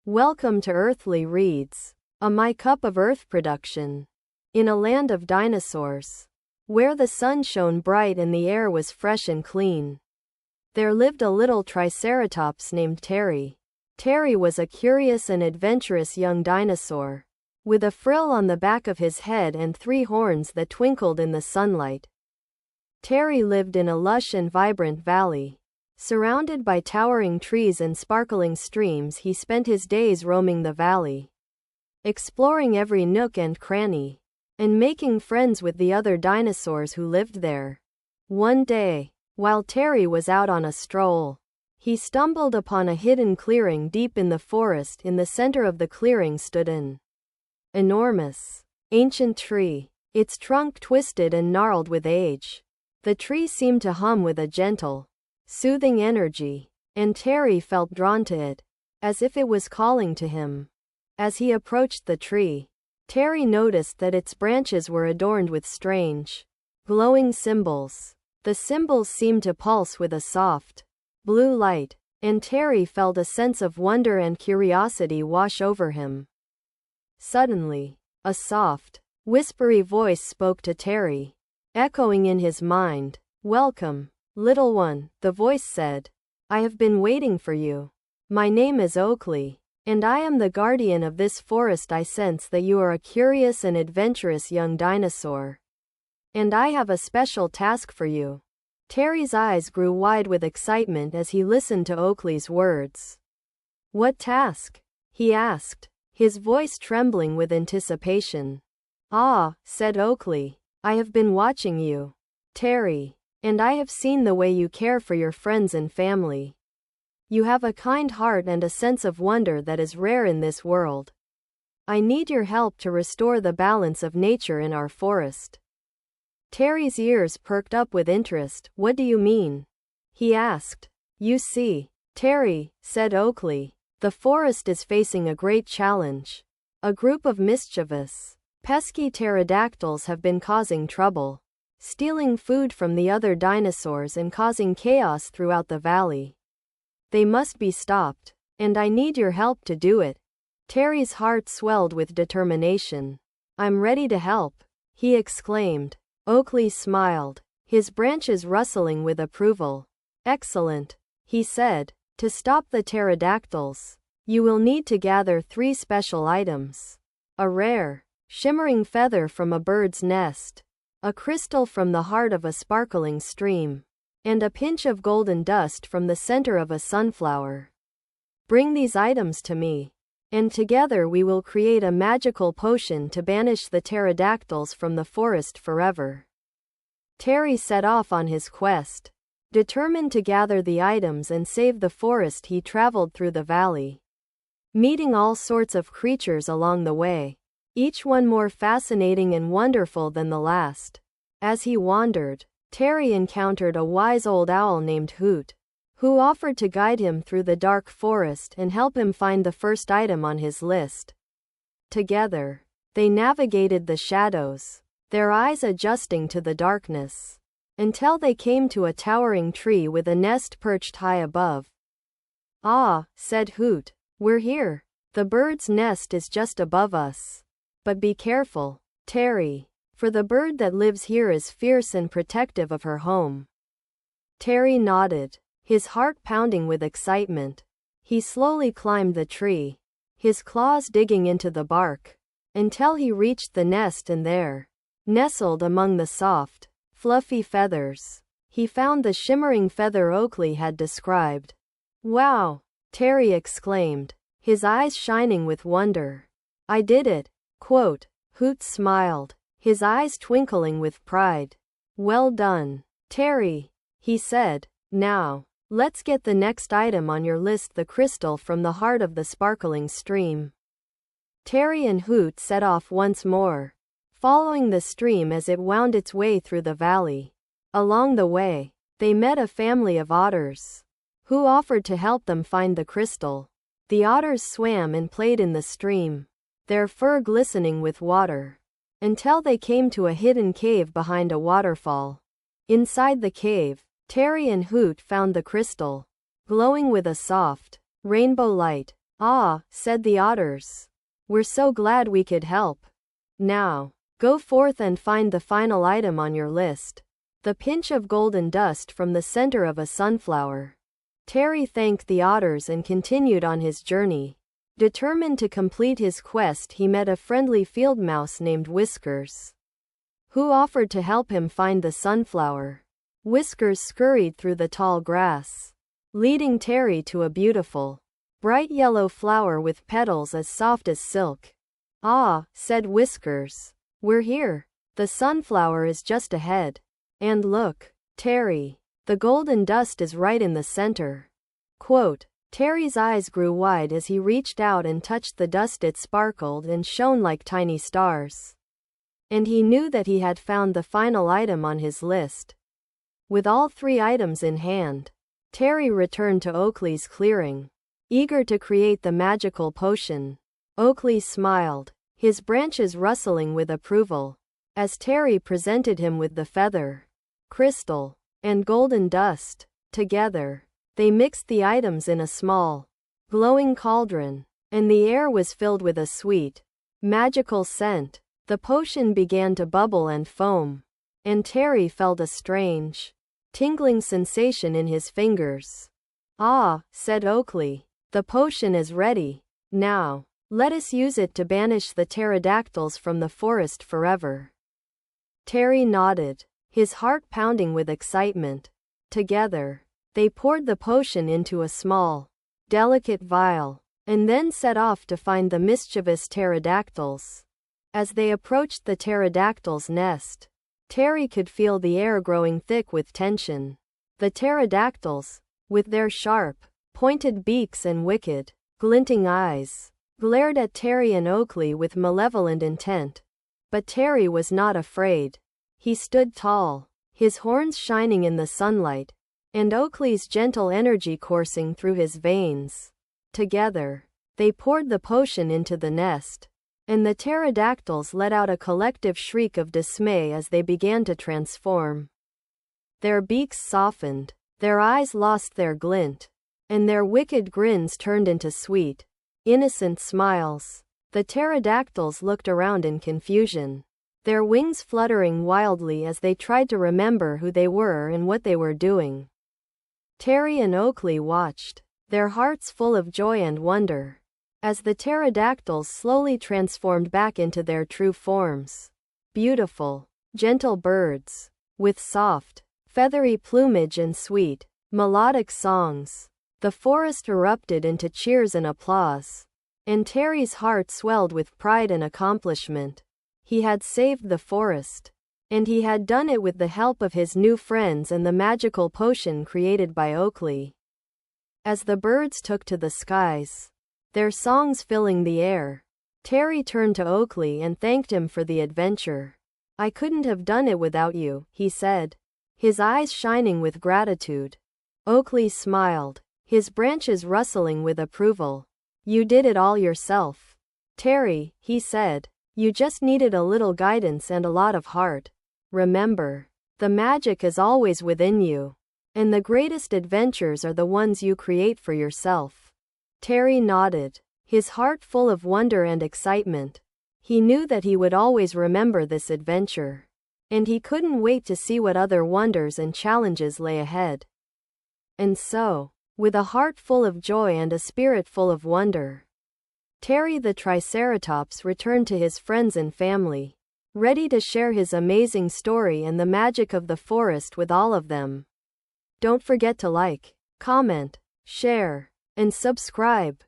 Welcome to Earthly Reads, a My Cup of Earth production. In a land of dinosaurs, where the sun shone bright and the air was fresh and clean, there lived a little triceratops named Terry. Terry was a curious and adventurous young dinosaur, with a frill on the back of his head and 3 horns that twinkled in the sunlight. Terry lived in a lush and vibrant valley. Surrounded by towering trees and sparkling streams, he spent his days roaming the valley, exploring every nook and cranny, and making friends with the other dinosaurs who lived there. One day, while Terry was out on a stroll, he stumbled upon a hidden clearing deep in the forest. In the center of the clearing stood an enormous, ancient tree, its trunk twisted and gnarled with age. The tree seemed to hum with a gentle, soothing energy, and Terry felt drawn to it, as if it was calling to him. As he approached the tree, Terry noticed that its branches were adorned with strange, glowing symbols. The symbols seemed to pulse with a soft, blue light, and Terry felt a sense of wonder and curiosity wash over him. Suddenly, a soft, whispery voice spoke to Terry, echoing in his mind. "Welcome, little one," the voice said. "I have been waiting for you. My name is Oakley, and I am the guardian of this forest. I sense that you are a curious and adventurous young dinosaur, and I have a special task for you." Terry's eyes grew wide with excitement as he listened to Oakley's words. "What task?" he asked, his voice trembling with anticipation. "Ah," said Oakley, "I have been watching you, Terry, and I have seen the way you care for your friends and family. You have a kind heart and a sense of wonder that is rare in this world. I need your help to restore the balance of nature in our forest." Terry's ears perked up with interest. "What do you mean?" he asked. "You see, Terry," said Oakley, "the forest is facing a great challenge. A group of mischievous, pesky pterodactyls have been causing trouble, stealing food from the other dinosaurs and causing chaos throughout the valley. They must be stopped, and I need your help to do it." Terry's heart swelled with determination. "I'm ready to help," he exclaimed. Oakley smiled, his branches rustling with approval. "Excellent," he said. "To stop the pterodactyls, you will need to gather 3 special items: a rare, shimmering feather from a bird's nest, a crystal from the heart of a sparkling stream, and a pinch of golden dust from the center of a sunflower. Bring these items to me, and together we will create a magical potion to banish the pterodactyls from the forest forever." Terry set off on his quest. Determined to gather the items and save the forest, he traveled through the valley, meeting all sorts of creatures along the way, each one more fascinating and wonderful than the last. As he wandered, Terry encountered a wise old owl named Hoot, who offered to guide him through the dark forest and help him find the first item on his list. Together, they navigated the shadows, their eyes adjusting to the darkness, until they came to a towering tree with a nest perched high above. "Ah," said Hoot, "we're here. The bird's nest is just above us. But be careful, Terry, for the bird that lives here is fierce and protective of her home." Terry nodded, his heart pounding with excitement. He slowly climbed the tree, his claws digging into the bark, until he reached the nest, and there, nestled among the soft, fluffy feathers, he found the shimmering feather Oakley had described. "Wow!" Terry exclaimed, his eyes shining with wonder. "I did it!" Hoot smiled, his eyes twinkling with pride. "Well done, Terry," he said. "Now, let's get the next item on your list, the crystal from the heart of the sparkling stream." Terry and Hoot set off once more, following the stream as it wound its way through the valley. Along the way, they met a family of otters, who offered to help them find the crystal. The otters swam and played in the stream, their fur glistening with water, until they came to a hidden cave behind a waterfall. Inside the cave, Terry and Hoot found the crystal, glowing with a soft, rainbow light. "Ah," said the otters. "We're so glad we could help. Now, go forth and find the final item on your list. The pinch of golden dust from the center of a sunflower." Terry thanked the otters and continued on his journey. Determined to complete his quest, he met a friendly field mouse named Whiskers, who offered to help him find the sunflower. Whiskers scurried through the tall grass, leading Terry to a beautiful, bright yellow flower with petals as soft as silk. "Ah," said Whiskers. "We're here. The sunflower is just ahead. And look, Terry, the golden dust is right in the center." Quote, Terry's eyes grew wide as he reached out and touched the dust. It sparkled and shone like tiny stars. And he knew that he had found the final item on his list. With all 3 items in hand, Terry returned to Oakley's clearing, eager to create the magical potion. Oakley smiled, his branches rustling with approval, as Terry presented him with the feather, crystal, and golden dust. Together, they mixed the items in a small, glowing cauldron, and the air was filled with a sweet, magical scent. The potion began to bubble and foam, and Terry felt a strange, tingling sensation in his fingers. "Ah," said Oakley, "the potion is ready. Now, let us use it to banish the pterodactyls from the forest forever." Terry nodded, his heart pounding with excitement. Together, they poured the potion into a small, delicate vial, and then set off to find the mischievous pterodactyls. As they approached the pterodactyl's nest, Terry could feel the air growing thick with tension. The pterodactyls, with their sharp, pointed beaks and wicked, glinting eyes, glared at Terry and Oakley with malevolent intent. But Terry was not afraid. He stood tall, his horns shining in the sunlight, and Oakley's gentle energy coursing through his veins. Together, they poured the potion into the nest, and the pterodactyls let out a collective shriek of dismay as they began to transform. Their beaks softened, their eyes lost their glint, and their wicked grins turned into sweet, innocent smiles. The pterodactyls looked around in confusion, their wings fluttering wildly as they tried to remember who they were and what they were doing. Terry and Oakley watched, their hearts full of joy and wonder, as the pterodactyls slowly transformed back into their true forms. Beautiful, gentle birds, with soft, feathery plumage and sweet, melodic songs. The forest erupted into cheers and applause, and Terry's heart swelled with pride and accomplishment. He had saved the forest, and he had done it with the help of his new friends and the magical potion created by Oakley. As the birds took to the skies, their songs filling the air, Terry turned to Oakley and thanked him for the adventure. "I couldn't have done it without you," he said, his eyes shining with gratitude. Oakley smiled, his branches rustling with approval. "You did it all yourself, Terry," he said. "You just needed a little guidance and a lot of heart. Remember, the magic is always within you, and the greatest adventures are the ones you create for yourself." Terry nodded, his heart full of wonder and excitement. He knew that he would always remember this adventure, and he couldn't wait to see what other wonders and challenges lay ahead. And so, with a heart full of joy and a spirit full of wonder, Terry the Triceratops returned to his friends and family, ready to share his amazing story and the magic of the forest with all of them. Don't forget to like, comment, share, and subscribe.